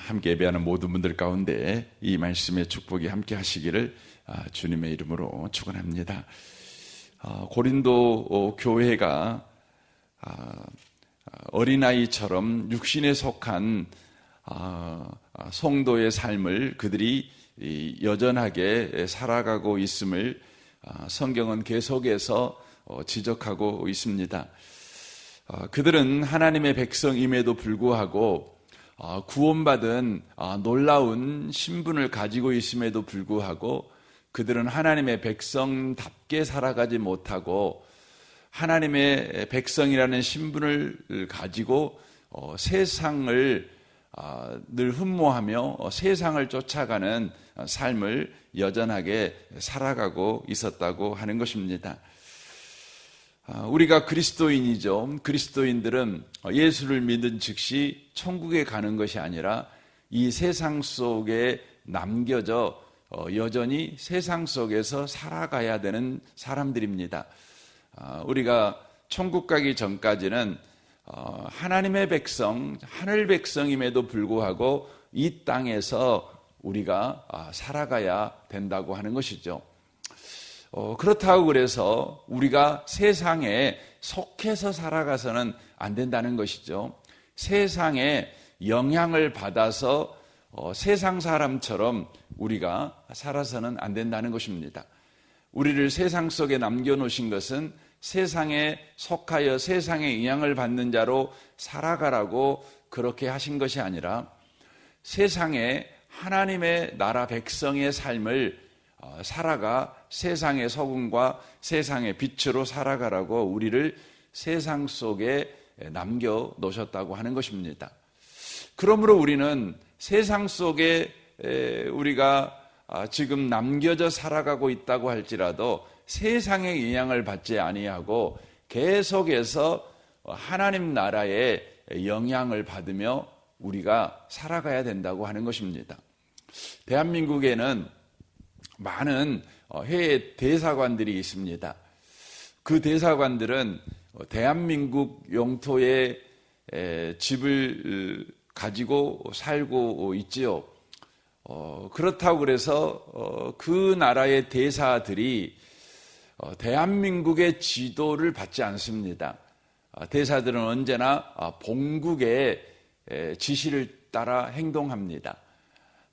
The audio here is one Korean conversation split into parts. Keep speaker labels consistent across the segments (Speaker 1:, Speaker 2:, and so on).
Speaker 1: 함께 예배하는 모든 분들 가운데 이 말씀의 축복이 함께 하시기를 주님의 이름으로 축원합니다. 고린도 교회가 어린아이처럼 육신에 속한 성도의 삶을 그들이 여전하게 살아가고 있음을 성경은 계속해서 지적하고 있습니다. 그들은 하나님의 백성임에도 불구하고 구원받은 놀라운 신분을 가지고 있음에도 불구하고 그들은 하나님의 백성답게 살아가지 못하고 하나님의 백성이라는 신분을 가지고 세상을 늘 흠모하며 세상을 쫓아가는 삶을 여전하게 살아가고 있었다고 하는 것입니다. 우리가 그리스도인이죠. 그리스도인들은 예수를 믿은 즉시 천국에 가는 것이 아니라 이 세상 속에 남겨져 여전히 세상 속에서 살아가야 되는 사람들입니다. 우리가 천국 가기 전까지는 하나님의 백성, 하늘 백성임에도 불구하고 이 땅에서 우리가 살아가야 된다고 하는 것이죠. 그렇다고 그래서 우리가 세상에 속해서 살아가서는 안 된다는 것이죠. 세상에 영향을 받아서 세상 사람처럼 우리가 살아서는 안 된다는 것입니다. 우리를 세상 속에 남겨놓으신 것은 세상에 속하여 세상의 영향을 받는 자로 살아가라고 그렇게 하신 것이 아니라 세상에 하나님의 나라 백성의 삶을 살아가 세상의 소금과 세상의 빛으로 살아가라고 우리를 세상 속에 남겨놓으셨다고 하는 것입니다. 그러므로 우리는 세상 속에 우리가 지금 남겨져 살아가고 있다고 할지라도 세상의 영향을 받지 아니하고 계속해서 하나님 나라의 영향을 받으며 우리가 살아가야 된다고 하는 것입니다. 대한민국에는 많은 해외 대사관들이 있습니다. 그 대사관들은 대한민국 영토에 집을 가지고 살고 있지요. 그렇다고 그래서 그 나라의 대사들이 대한민국의 지도를 받지 않습니다. 대사들은 언제나 본국의 지시를 따라 행동합니다.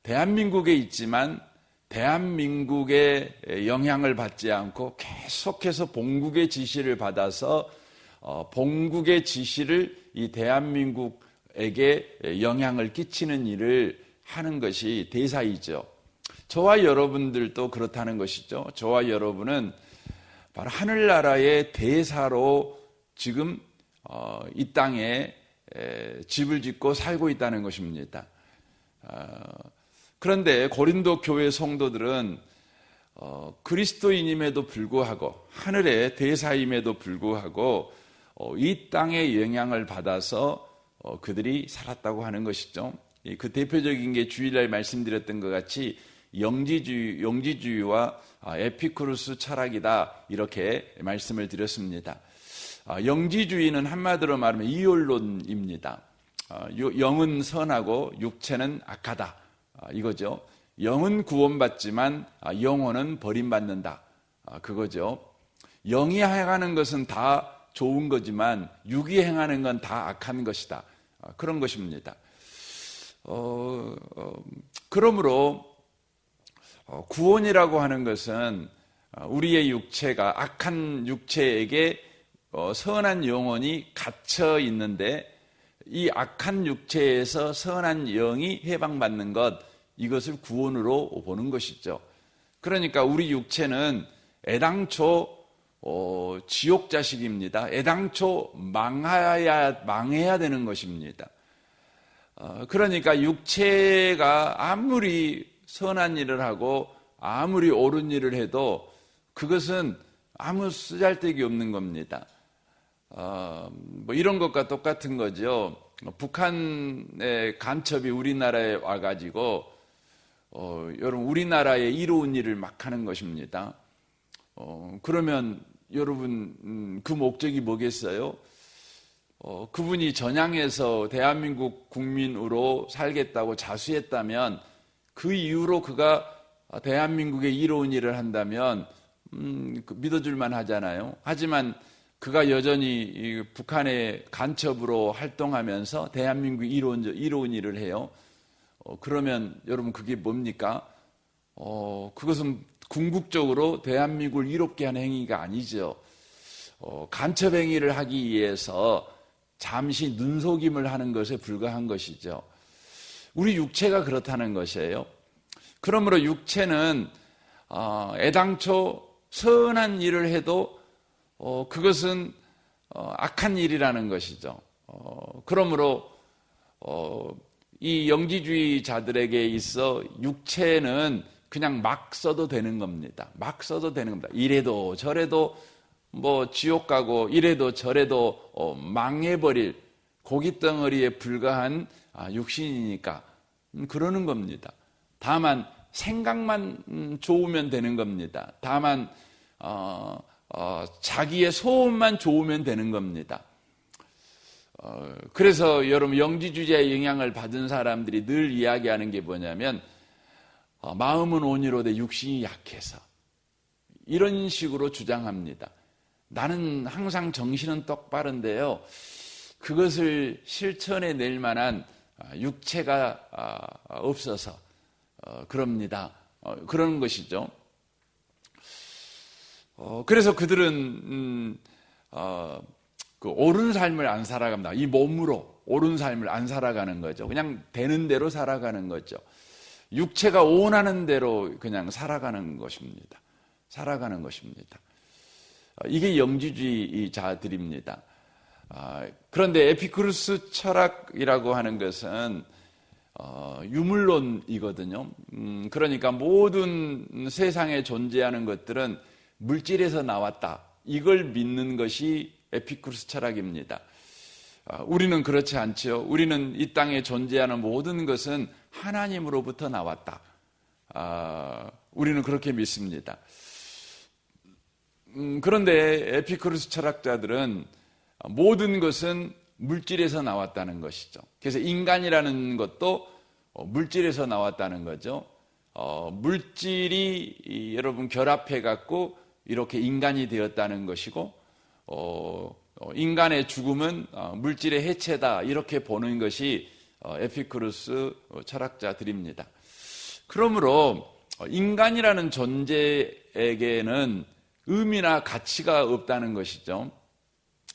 Speaker 1: 대한민국에 있지만 대한민국의 영향을 받지 않고 계속해서 본국의 지시를 받아서 본국의 지시를 이 대한민국에게 영향을 끼치는 일을 하는 것이 대사이죠. 저와 여러분들도 그렇다는 것이죠. 저와 여러분은 바로 하늘나라의 대사로 지금 이 땅에 집을 짓고 살고 있다는 것입니다. 그런데 고린도 교회 성도들은 그리스도인임에도 불구하고 하늘의 대사임에도 불구하고 이 땅의 영향을 받아서 그들이 살았다고 하는 것이죠. 그 대표적인 게 주일날 말씀드렸던 것 같이 영지주의와 에피쿠루스 철학이다 이렇게 말씀을 드렸습니다. 영지주의는 한마디로 말하면 이율론입니다. 영은 선하고 육체는 악하다 이거죠. 영은 구원받지만 영혼은 버림받는다 그거죠. 영이 행하는 것은 다 좋은 거지만 육이 행하는 건 다 악한 것이다 그런 것입니다. 그러므로 구원이라고 하는 것은 우리의 육체가 악한 육체에게 선한 영혼이 갇혀 있는데 이 악한 육체에서 선한 영이 해방받는 것 이것을 구원으로 보는 것이죠. 그러니까 우리 육체는 애당초 지옥 자식입니다. 애당초 망해야 되는 것입니다. 그러니까 육체가 아무리 선한 일을 하고 아무리 옳은 일을 해도 그것은 아무 쓰잘데기 없는 겁니다. 뭐 이런 것과 똑같은 거죠. 북한의 간첩이 우리나라에 와가지고 여러분 우리나라에 이로운 일을 막 하는 것입니다. 그러면 여러분 그 목적이 뭐겠어요? 그분이 전향해서 대한민국 국민으로 살겠다고 자수했다면 그 이후로 그가 대한민국에 이로운 일을 한다면 믿어줄만 하잖아요. 하지만 그가 여전히 이 북한의 간첩으로 활동하면서 대한민국에 이로운 일을 해요. 그러면 여러분 그게 뭡니까? 그것은 궁극적으로 대한민국을 이롭게 하는 행위가 아니죠. 간첩 행위를 하기 위해서 잠시 눈속임을 하는 것에 불과한 것이죠. 우리 육체가 그렇다는 것이에요. 그러므로 육체는 애당초 선한 일을 해도 그것은 악한 일이라는 것이죠. 그러므로 이 영지주의자들에게 있어 육체는 그냥 막 써도 되는 겁니다. 막 써도 되는 겁니다. 이래도 저래도 뭐 지옥 가고 이래도 저래도 망해버릴 고깃덩어리에 불과한 육신이니까 그러는 겁니다. 다만 생각만 좋으면 되는 겁니다. 다만 자기의 소원만 좋으면 되는 겁니다. 그래서 여러분 영지주의자의 영향을 받은 사람들이 늘 이야기하는 게 뭐냐면 마음은 온유로되 육신이 약해서 이런 식으로 주장합니다. 나는 항상 정신은 똑바른데요. 그것을 실천해 낼 만한 육체가 없어서 그럽니다. 그런 것이죠. 그래서 그들은 그 옳은 삶을 안 살아갑니다. 이 몸으로 옳은 삶을 안 살아가는 거죠. 그냥 되는 대로 살아가는 거죠. 육체가 원하는 대로 그냥 살아가는 것입니다. 살아가는 것입니다. 이게 영지주의자들입니다. 그런데 에피쿠르스 철학이라고 하는 것은 유물론이거든요. 그러니까 모든 세상에 존재하는 것들은 물질에서 나왔다. 이걸 믿는 것이 에피쿠르스 철학입니다. 우리는 그렇지 않죠. 우리는 이 땅에 존재하는 모든 것은 하나님으로부터 나왔다. 우리는 그렇게 믿습니다. 그런데 에피쿠르스 철학자들은 모든 것은 물질에서 나왔다는 것이죠. 그래서 인간이라는 것도 물질에서 나왔다는 거죠. 물질이 여러분 결합해 갖고 이렇게 인간이 되었다는 것이고, 인간의 죽음은 물질의 해체다 이렇게 보는 것이 에피쿠르스 철학자들입니다. 그러므로 인간이라는 존재에게는 의미나 가치가 없다는 것이죠.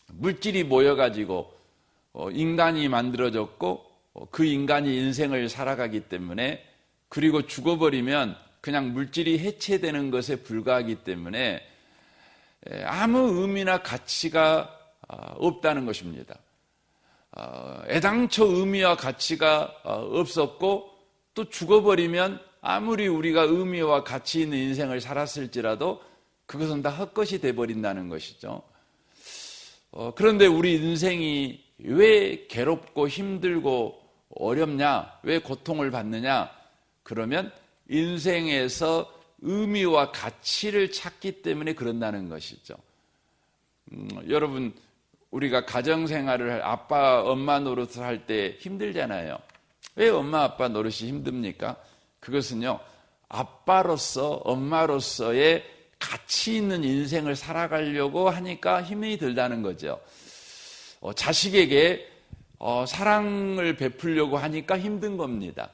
Speaker 1: 물질이 모여가지고 인간이 만들어졌고 그 인간이 인생을 살아가기 때문에, 그리고 죽어버리면 그냥 물질이 해체되는 것에 불과하기 때문에 아무 의미나 가치가 없다는 것입니다. 애당초 의미와 가치가 없었고 또 죽어버리면 아무리 우리가 의미와 가치 있는 인생을 살았을지라도 그것은 다 헛것이 돼버린다는 것이죠. 그런데 우리 인생이 왜 괴롭고 힘들고 어렵냐? 왜 고통을 받느냐? 그러면 인생에서 의미와 가치를 찾기 때문에 그런다는 것이죠. 여러분, 우리가 가정생활을 아빠, 엄마 노릇을 할 때 힘들잖아요. 왜 엄마, 아빠 노릇이 힘듭니까? 그것은요, 아빠로서, 엄마로서의 가치 있는 인생을 살아가려고 하니까 힘이 들다는 거죠. 자식에게 사랑을 베풀려고 하니까 힘든 겁니다.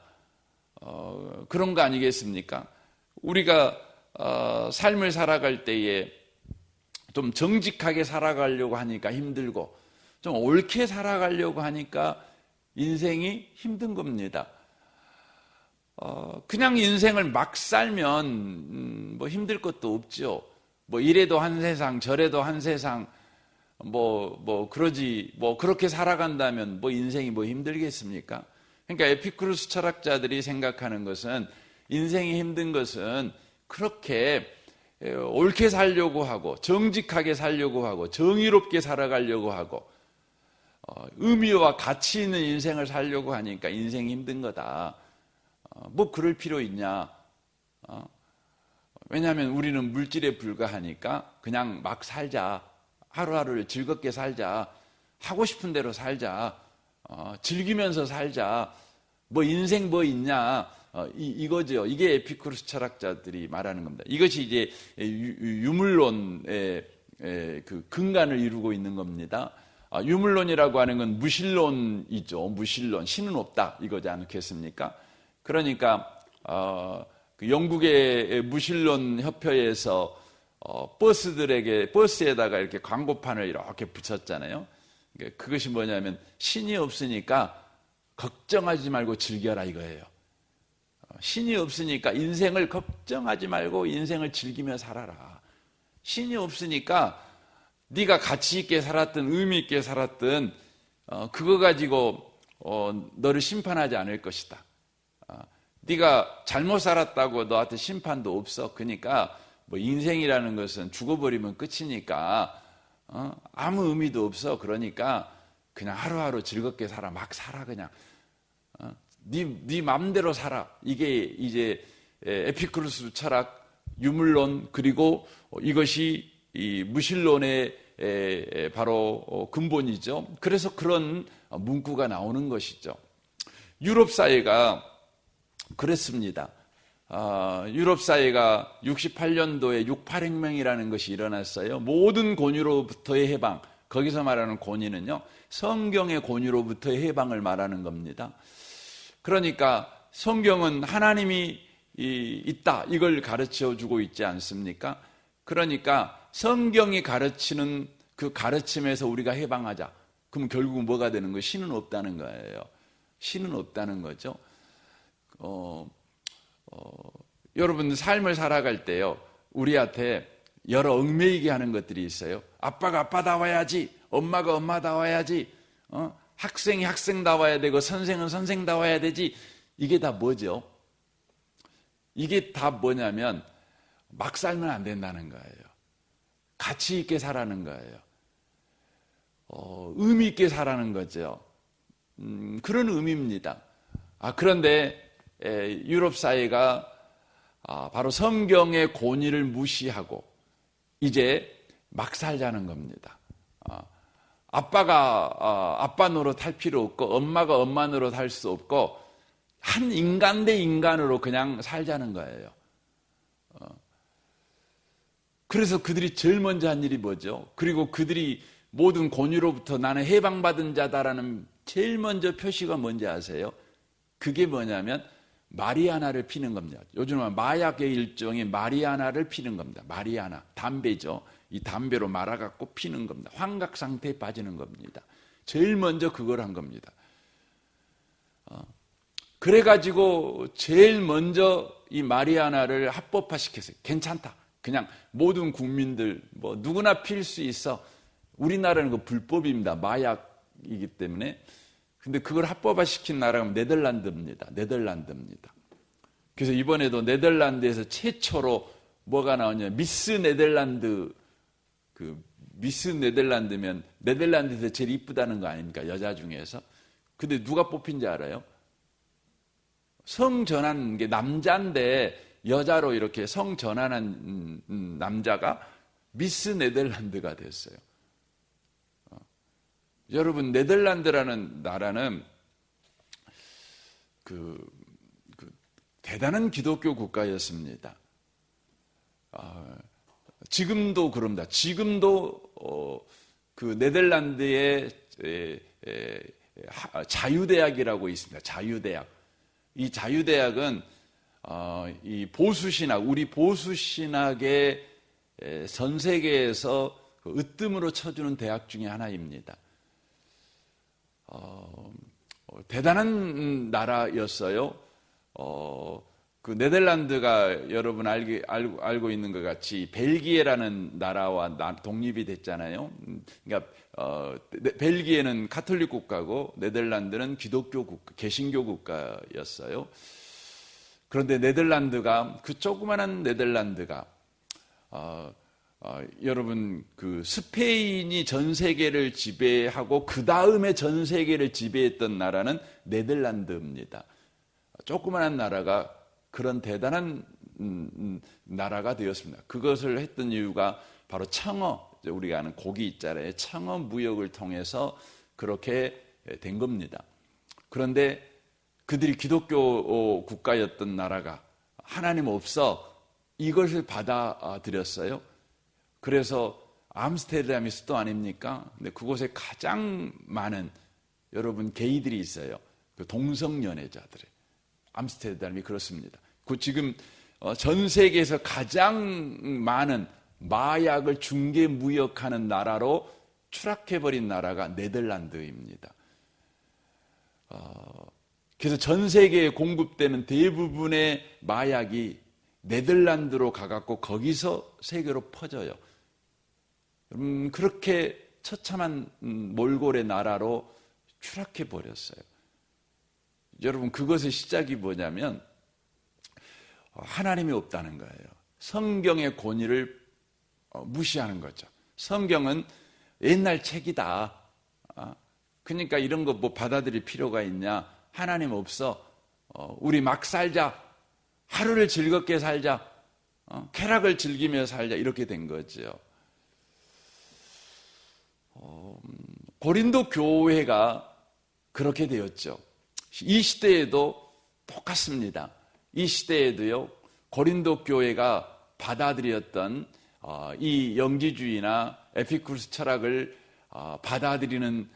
Speaker 1: 그런 거 아니겠습니까? 우리가 삶을 살아갈 때에 좀 정직하게 살아가려고 하니까 힘들고, 좀 옳게 살아가려고 하니까 인생이 힘든 겁니다. 그냥 인생을 막 살면 뭐 힘들 것도 없죠. 뭐 이래도 한 세상 저래도 한 세상 그러지, 그렇게 살아간다면 뭐 인생이 뭐 힘들겠습니까? 그러니까 에피쿠르스 철학자들이 생각하는 것은, 인생이 힘든 것은 그렇게 옳게 살려고 하고 정직하게 살려고 하고 정의롭게 살아가려고 하고 의미와 가치 있는 인생을 살려고 하니까 인생이 힘든 거다. 뭐 그럴 필요 있냐? 왜냐하면 우리는 물질에 불과하니까 그냥 막 살자. 하루하루를 즐겁게 살자. 하고 싶은 대로 살자. 즐기면서 살자. 뭐 인생 뭐 있냐. 이거죠. 이게 에피쿠로스 철학자들이 말하는 겁니다. 이것이 이제 유물론의 그 근간을 이루고 있는 겁니다. 유물론이라고 하는 건 무신론이죠. 무신론. 신은 없다. 이거지 않겠습니까? 그러니까 그 영국의 무신론 협회에서 버스에다가 이렇게 광고판을 이렇게 붙였잖아요. 그것이 뭐냐면 신이 없으니까 걱정하지 말고 즐겨라 이거예요. 신이 없으니까 인생을 걱정하지 말고 인생을 즐기며 살아라. 신이 없으니까 네가 가치 있게 살았든 의미 있게 살았든 그거 가지고 너를 심판하지 않을 것이다. 네가 잘못 살았다고 너한테 심판도 없어. 그러니까 뭐 인생이라는 것은 죽어버리면 끝이니까 아무 의미도 없어. 그러니까 그냥 하루하루 즐겁게 살아. 막 살아 그냥. 네 마음대로 살아. 이게 이제 에피쿠로스 철학, 유물론 그리고 이것이 이 무신론의 바로 근본이죠. 그래서 그런 문구가 나오는 것이죠. 유럽 사회가 그랬습니다. 유럽 사회가 68년도에 68혁명이라는 것이 일어났어요. 모든 권위로부터의 해방, 거기서 말하는 권위는요, 성경의 권위로부터의 해방을 말하는 겁니다. 그러니까 성경은 하나님이 있다, 이걸 가르쳐 주고 있지 않습니까? 그러니까 성경이 가르치는 그 가르침에서 우리가 해방하자. 그럼 결국 뭐가 되는 거예요? 신은 없다는 거예요. 신은 없다는 거죠. 여러분 삶을 살아갈 때요, 우리한테 여러 얽매이게 하는 것들이 있어요. 아빠가 아빠다워야지, 엄마가 엄마다워야지, 학생이 학생다워야 되고 선생은 선생다워야 되지. 이게 다 뭐죠? 이게 다 뭐냐면 막 살면 안 된다는 거예요. 가치 있게 살라는 거예요. 의미 있게 살라는 거죠. 그런 의미입니다. 그런데 유럽 사회가 바로 성경의 권위를 무시하고 이제 막 살자는 겁니다. 아빠가 아빠 노릇 할 필요 없고 엄마가 엄마 노릇 할 수 없고 한 인간 대 인간으로 그냥 살자는 거예요. 그래서 그들이 제일 먼저 한 일이 뭐죠? 그리고 그들이 모든 권위로부터 나는 해방받은 자다라는 제일 먼저 표시가 뭔지 아세요? 그게 뭐냐면 마리아나를 피는 겁니다. 요즘은 마약의 일종인 마리아나를 피는 겁니다. 마리아나, 담배죠. 이 담배로 말아갖고 피는 겁니다. 환각 상태에 빠지는 겁니다. 제일 먼저 그걸 한 겁니다. 그래가지고 제일 먼저 이 마리아나를 합법화시켰어요. 괜찮다. 그냥 모든 국민들 뭐 누구나 필 수 있어. 우리나라는 그 불법입니다. 마약이기 때문에. 근데 그걸 합법화시킨 나라가 네덜란드입니다. 네덜란드입니다. 그래서 이번에도 네덜란드에서 최초로 뭐가 나오냐, 미스 네덜란드. 그 미스 네덜란드면 네덜란드에서 제일 이쁘다는 거 아닙니까? 여자 중에서. 근데 누가 뽑힌지 알아요? 성 전환한 게 남자인데 여자로 이렇게 성 전환한 남자가 미스 네덜란드가 됐어요. 여러분, 네덜란드라는 나라는 그 대단한 기독교 국가였습니다. 지금도 그럽니다. 지금도 그 네덜란드의 자유대학이라고 있습니다. 자유대학. 이 자유대학은 이 보수신학, 우리 보수신학의 전 세계에서 으뜸으로 쳐주는 대학 중에 하나입니다. 대단한 나라였어요. 그 네덜란드가 여러분 알고 있는 것 같이 벨기에라는 나라와 독립이 됐잖아요. 그러니까 벨기에는 카톨릭 국가고 네덜란드는 기독교 국가, 개신교 국가였어요. 그런데 네덜란드가, 그 조그마한 네덜란드가 여러분 그 스페인이 전 세계를 지배하고 그 다음에 전 세계를 지배했던 나라는 네덜란드입니다. 조그마한 나라가 그런 대단한 나라가 되었습니다. 그것을 했던 이유가 바로 청어, 우리가 아는 고기 있잖아요. 청어 무역을 통해서 그렇게 된 겁니다. 그런데 그들이 기독교 국가였던 나라가 하나님 없어 이것을 받아들였어요. 그래서 암스테르담이 수도 아닙니까? 근데 그곳에 가장 많은 여러분 게이들이 있어요. 그 동성연애자들이. 암스테르담이 그렇습니다. 그 지금 전 세계에서 가장 많은 마약을 중개 무역하는 나라로 추락해버린 나라가 네덜란드입니다. 그래서 전 세계에 공급되는 대부분의 마약이 네덜란드로 가갖고 거기서 세계로 퍼져요. 그렇게 처참한 몰골의 나라로 추락해버렸어요. 여러분, 그것의 시작이 뭐냐면 하나님이 없다는 거예요. 성경의 권위를 무시하는 거죠. 성경은 옛날 책이다. 그러니까 이런 거 뭐 받아들일 필요가 있냐. 하나님 없어. 우리 막 살자. 하루를 즐겁게 살자. 쾌락을 즐기며 살자. 이렇게 된 거죠. 고린도 교회가 그렇게 되었죠. 이 시대에도 똑같습니다. 이 시대에도요, 고린도 교회가 받아들였던 이 영지주의나 에피쿠르스 철학을 받아들이는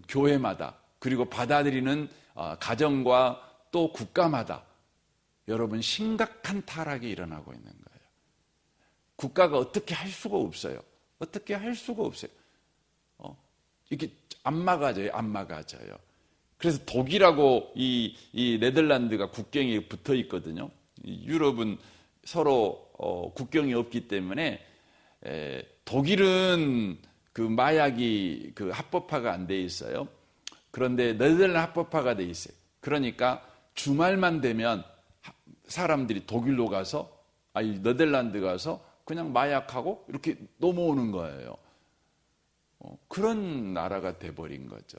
Speaker 1: 교회마다, 그리고 받아들이는 가정과 또 국가마다 여러분 심각한 타락이 일어나고 있는 거예요. 국가가 어떻게 할 수가 없어요. 어떻게 할 수가 없어요. 이렇게 안 막아져요. 안 막아져요. 그래서 독일하고 이 네덜란드가 국경에 붙어 있거든요. 유럽은 서로 국경이 없기 때문에 독일은 그 마약이 그 합법화가 안 돼 있어요. 그런데 네덜란드 합법화가 돼 있어요. 그러니까 주말만 되면 사람들이 독일로 가서 네덜란드 가서 그냥 마약하고 이렇게 넘어오는 거예요. 그런 나라가 돼버린 거죠.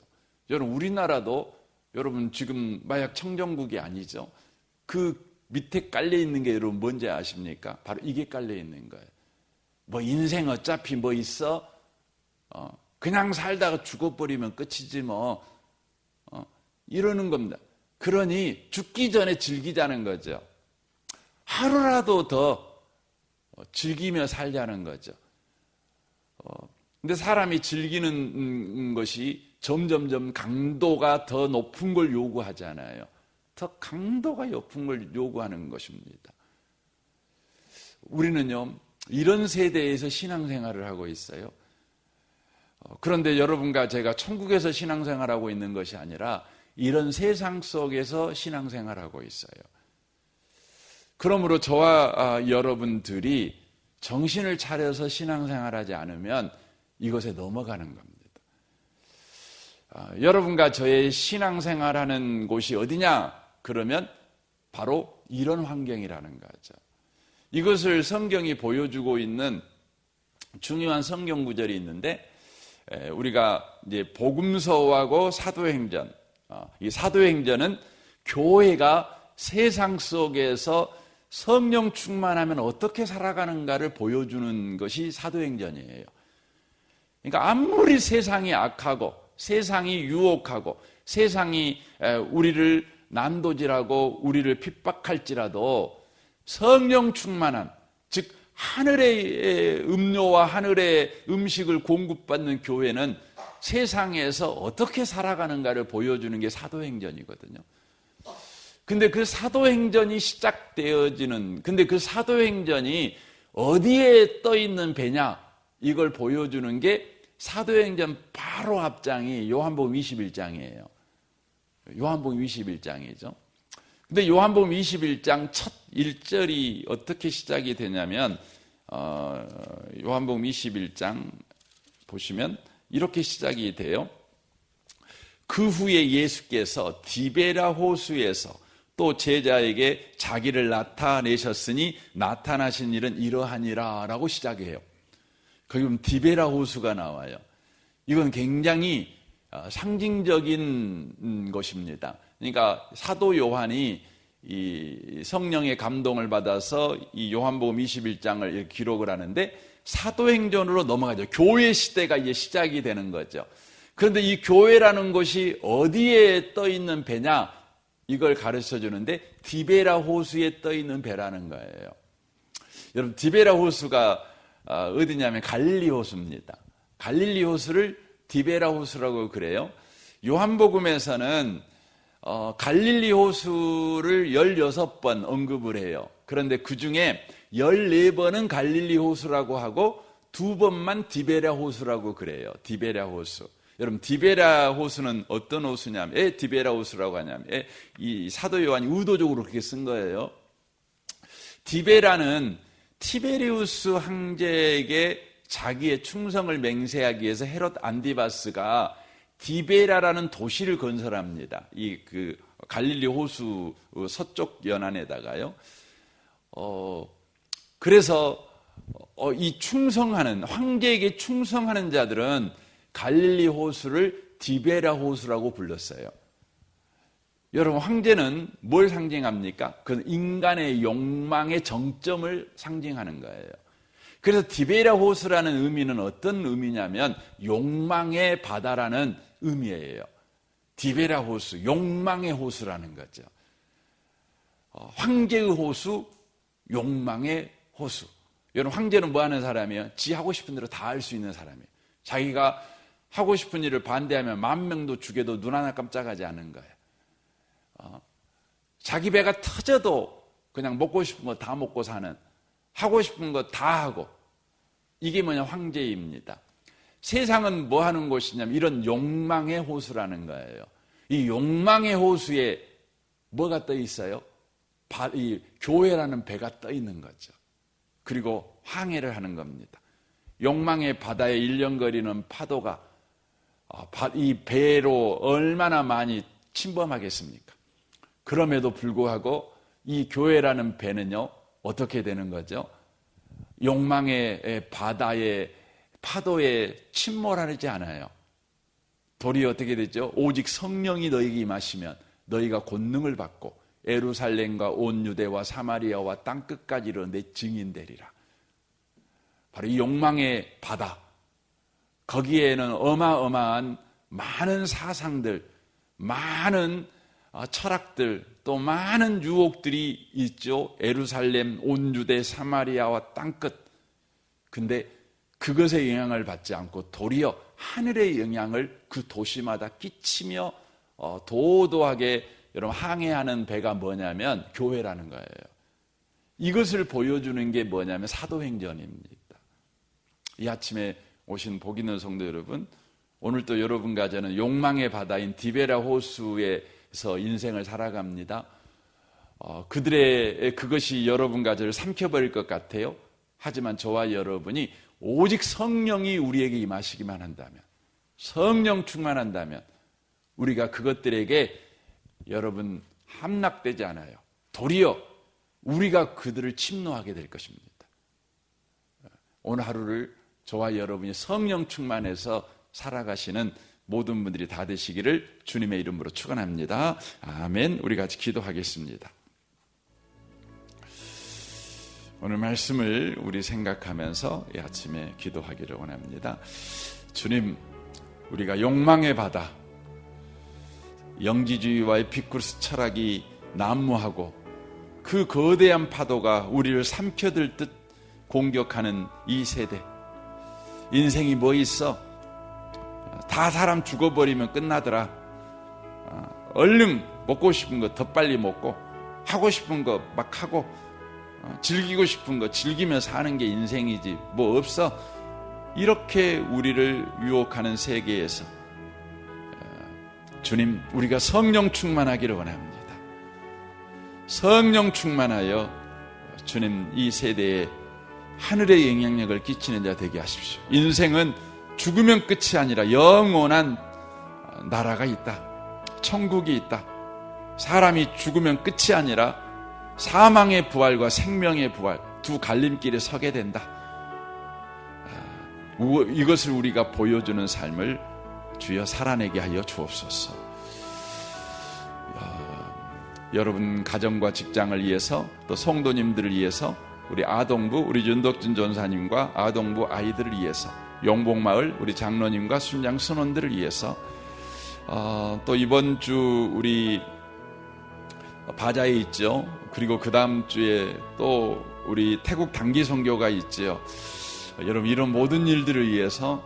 Speaker 1: 여러분, 우리나라도 여러분 지금 마약 청정국이 아니죠. 그 밑에 깔려 있는 게 여러분 뭔지 아십니까? 바로 이게 깔려 있는 거예요. 뭐 인생 어차피 뭐 있어? 그냥 살다가 죽어버리면 끝이지 뭐. 이러는 겁니다. 그러니 죽기 전에 즐기자는 거죠. 하루라도 더 즐기며 살자는 거죠. 근데 사람이 즐기는 것이 점점점 강도가 더 높은 걸 요구하잖아요. 더 강도가 높은 걸 요구하는 것입니다. 우리는요, 이런 세대에서 신앙생활을 하고 있어요. 그런데 여러분과 제가 천국에서 신앙생활하고 있는 것이 아니라 이런 세상 속에서 신앙생활하고 있어요. 그러므로 저와 여러분들이 정신을 차려서 신앙생활하지 않으면 이것에 넘어가는 겁니다. 여러분과 저의 신앙생활하는 곳이 어디냐? 그러면 바로 이런 환경이라는 거죠. 이것을 성경이 보여주고 있는 중요한 성경 구절이 있는데, 우리가 이제 복음서하고 사도행전, 이 사도행전은 교회가 세상 속에서 성령 충만하면 어떻게 살아가는가를 보여주는 것이 사도행전이에요. 그러니까 아무리 세상이 악하고 세상이 유혹하고 세상이 우리를 난도질하고 우리를 핍박할지라도 성령 충만한, 즉 하늘의 음료와 하늘의 음식을 공급받는 교회는 세상에서 어떻게 살아가는가를 보여주는 게 사도행전이거든요. 근데 그 사도행전이 시작되어지는, 근데 그 사도행전이 어디에 떠 있는 배냐, 이걸 보여주는 게 사도행전 바로 앞장이 요한복음 21장이에요. 요한복음 21장이죠. 근데 요한복음 21장 첫 1절이 어떻게 시작이 되냐면, 요한복음 21장 보시면 이렇게 시작이 돼요. 그 후에 예수께서 디베라 호수에서 또 제자에게 자기를 나타내셨으니 나타나신 일은 이러하니라 라고 시작해요. 거기 보면 디베라 호수가 나와요. 이건 굉장히 상징적인 것입니다. 그러니까 사도 요한이 이 성령의 감동을 받아서 이 요한복음 21장을 기록을 하는데, 사도행전으로 넘어가죠. 교회 시대가 이제 시작이 되는 거죠. 그런데 이 교회라는 곳이 어디에 떠 있는 배냐? 이걸 가르쳐 주는데 디베라 호수에 떠 있는 배라는 거예요. 여러분, 디베라 호수가 어디냐면 갈릴리 호수입니다. 갈릴리 호수를 디베라 호수라고 그래요. 요한복음에서는 갈릴리 호수를 16번 언급을 해요. 그런데 그 중에 14번은 갈릴리 호수라고 하고 2번만 디베라 호수라고 그래요. 디베라 호수. 여러분, 디베라 호수는 어떤 호수냐면, 디베라 호수라고 하냐면, 이 사도 요한이 의도적으로 그렇게 쓴 거예요. 디베라는 티베리우스 황제에게 자기의 충성을 맹세하기 위해서 헤롯 안디바스가 디베라라는 도시를 건설합니다. 그 갈릴리 호수 서쪽 연안에다가요. 그래서 이 충성하는, 황제에게 충성하는 자들은 갈릴리 호수를 디베라 호수라고 불렀어요. 여러분, 황제는 뭘 상징합니까? 그 인간의 욕망의 정점을 상징하는 거예요. 그래서 디베라 호수라는 의미는 어떤 의미냐면 욕망의 바다라는 의미예요. 디베라 호수, 욕망의 호수라는 거죠. 황제의 호수, 욕망의 호수. 여러분, 황제는 뭐 하는 사람이에요? 지 하고 싶은 대로 다 할 수 있는 사람이에요. 자기가 하고 싶은 일을 반대하면 10,000명도 죽여도 눈 하나 깜짝하지 않는 거예요. 자기 배가 터져도 그냥 먹고 싶은 거 다 먹고 사는, 하고 싶은 거 다 하고, 이게 뭐냐, 황제입니다. 세상은 뭐 하는 곳이냐면 이런 욕망의 호수라는 거예요. 이 욕망의 호수에 뭐가 떠 있어요? 이 교회라는 배가 떠 있는 거죠. 그리고 항해를 하는 겁니다. 욕망의 바다에 일렁거리는 파도가 이 배로 얼마나 많이 침범하겠습니까? 그럼에도 불구하고 이 교회라는 배는요, 어떻게 되는 거죠? 욕망의 바다의 파도에 침몰하지 않아요. 도리어 어떻게 되죠? 오직 성령이 너희에게 임하시면 너희가 권능을 받고 예루살렘과 온 유대와 사마리아와 땅끝까지 이르러 내 증인 되리라. 바로 이 욕망의 바다, 거기에는 어마어마한 많은 사상들, 많은 철학들, 또 많은 유혹들이 있죠. 예루살렘, 온 유대, 사마리아와 땅끝. 근데 그것의 영향을 받지 않고 도리어 하늘의 영향을 그 도시마다 끼치며 도도하게 여러분 항해하는 배가 뭐냐면 교회라는 거예요. 이것을 보여주는 게 뭐냐면 사도행전입니다. 이 아침에 오신 복 있는 성도 여러분, 오늘 또 여러분과 저는 욕망의 바다인 디베라 호수에서 인생을 살아갑니다. 그것이 여러분과 저를 삼켜버릴 것 같아요. 하지만 저와 여러분이 오직 성령이 우리에게 임하시기만 한다면, 성령 충만한다면 우리가 그것들에게 여러분 함락되지 않아요. 도리어 우리가 그들을 침노하게 될 것입니다. 오늘 하루를 저와 여러분이 성령 충만해서 살아가시는 모든 분들이 다 되시기를 주님의 이름으로 축원합니다. 아멘. 우리 같이 기도하겠습니다. 오늘 말씀을 우리 생각하면서 이 아침에 기도하기를 원합니다. 주님, 우리가 욕망의 바다, 영지주의와의 피쿠르스 철학이 난무하고 그 거대한 파도가 우리를 삼켜들 듯 공격하는 이 세대, 인생이 뭐 있어? 다 사람 죽어버리면 끝나더라. 얼른 먹고 싶은 거 더 빨리 먹고, 하고 싶은 거 막 하고, 즐기고 싶은 거 즐기면서 사는 게 인생이지 뭐 없어. 이렇게 우리를 유혹하는 세계에서 주님, 우리가 성령 충만하기를 원합니다. 성령 충만하여 주님, 이 세대에 하늘의 영향력을 끼치는 자 되게 하십시오. 인생은 죽으면 끝이 아니라 영원한 나라가 있다. 천국이 있다. 사람이 죽으면 끝이 아니라 사망의 부활과 생명의 부활, 두 갈림길에 서게 된다. 이것을 우리가 보여주는 삶을 주여 살아내게 하여 주옵소서. 여러분 가정과 직장을 위해서, 또 성도님들을 위해서 우리 아동부 우리 윤덕준 전사님과 아동부 아이들을 위해서, 용복마을 우리 장로님과 순장 선원들을 위해서, 또 이번 주 우리 바자에 있죠. 그리고 그 다음 주에 또 우리 태국 단기 선교가 있죠. 여러분 이런 모든 일들을 위해서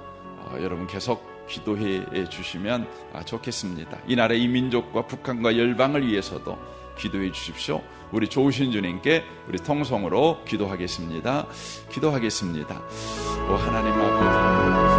Speaker 1: 여러분 계속 기도해 주시면 좋겠습니다. 이 나라 이 민족과 북한과 열방을 위해서도 기도해 주십시오. 우리 좋으신 주님께 우리 통성으로 기도하겠습니다. 기도하겠습니다. 오 하나님 아버지,